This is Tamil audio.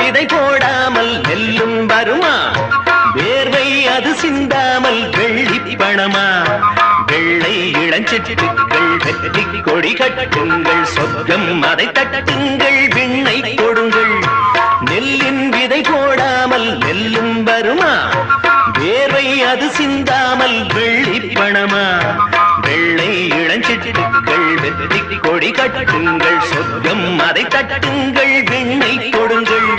விதை போடாமல் நெல்லும் வருமா? வேர்வை அது சிந்தாமல் வெள்ளி பணமா? வெள்ளை இளஞ்சிட்டுக்கள் வெற்றி கொடி கட்டுங்கள், சொர்க்கம் அதை தட்டுங்கள், விண்ணை கொடுங்கள். நெல்லின் விதை போடாமல் நெல்லும் வருமா? வேர்வை அது சிந்தாமல் வெள்ளி பணமா? வெள்ளை இளஞ்சிட்டுக்கள் வெற்றி கொடி கட்டுங்கள், சொர்க்கம் அதை தட்டுங்கள், விண்ணை கொடுங்கள்.